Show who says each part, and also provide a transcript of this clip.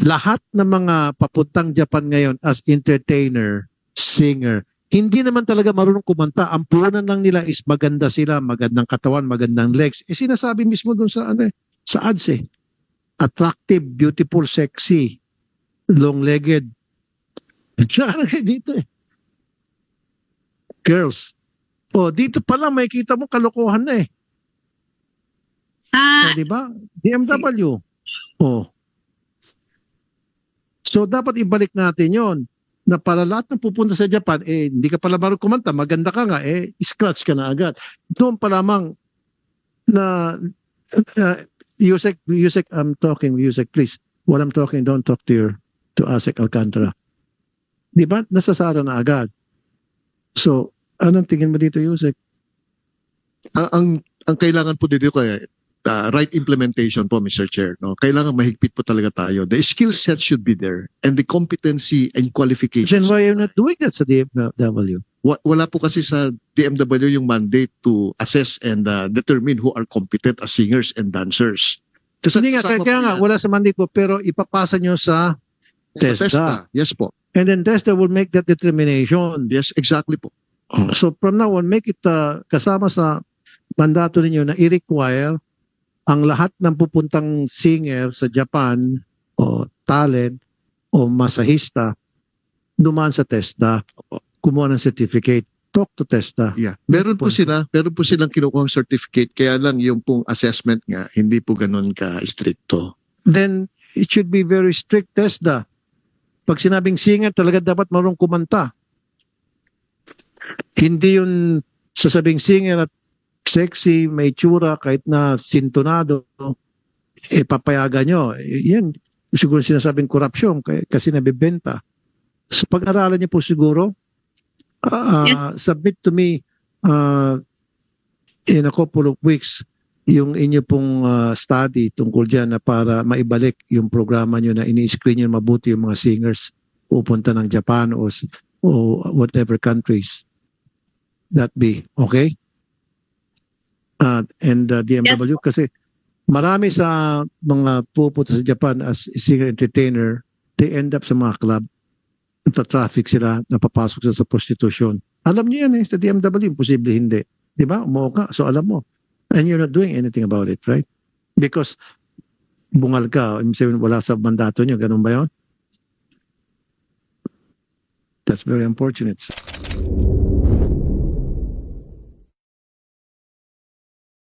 Speaker 1: lahat ng mga papuntang Japan ngayon as entertainer, singer, hindi naman talaga marunong kumanta. Ang punan lang nila is maganda sila, magandang katawan, magandang legs. Eh sinasabi mismo dun sa ano sa ads eh. Attractive, beautiful, sexy, long-legged. Tsaka dito eh. Girls. Oh, dito pala may kita mo kalokohan na eh. Oh, di ba? DMW. Oh. So dapat ibalik natin 'yon na para lahat ng pupunta sa Japan, eh hindi ka pala marunong kumanta, maganda ka nga, eh scratch ka na agad. Doon pa lamang na Yusek, I'm talking, Yusek, please. While I'm talking, don't talk to Asek Alcantara. Di ba? Nasasara na agad. So, anong tingin mo dito, Yusek?
Speaker 2: Ang kailangan po dito kaya right implementation po, Mr. Chair. No? Kailangan mahigpit po talaga tayo. The skill set should be there and the competency and qualifications.
Speaker 1: Then why are you not doing that sa DMW?
Speaker 2: Wala po kasi sa DMW yung mandate to assess and determine who are competent as singers and dancers.
Speaker 1: Hindi nga, kaya nga, wala sa mandate po, pero ipapasa nyo sa TESDA.
Speaker 2: Yes po.
Speaker 1: And then TESDA will make that determination.
Speaker 2: Yes, exactly po.
Speaker 1: So from now on, make it kasama sa mandato ninyo na i-require ang lahat ng pupuntang singer sa Japan o talent o masahista dumaan sa TESDA, kumuha ng certificate, talk to TESDA.
Speaker 2: Yeah. Meron po silang kinukuhang certificate, kaya lang yung pong assessment nga, hindi po ganun ka-stricto.
Speaker 1: Then it should be very strict TESDA. Pag sinabing singer, talaga dapat marunong kumanta. Hindi yun sasabing singer at sexy, may tsura, kahit na sintonado, papayagan nyo. Yan, siguro sinasabing korupsyon kasi nabibenta. So pag-aralan niyo po siguro, submit to me in a couple of weeks yung inyo pong study tungkol dyan na para maibalik yung programa nyo na ini-screen nyo mabuti yung mga singers pupunta ng Japan o whatever countries that be. Okay? And DMW
Speaker 3: Yes.
Speaker 1: kasi marami sa mga pupunta sa Japan as singer entertainer, they end up sa mga club, traffic sila, napapasok sila sa prostitution. Alam niyo yan sa DMW, imposible hindi. Di ba? Umuo ka, so alam mo. And you're not doing anything about it, right? Because bungal ka, wala sa mandato niyo, ganun ba yun? That's very unfortunate.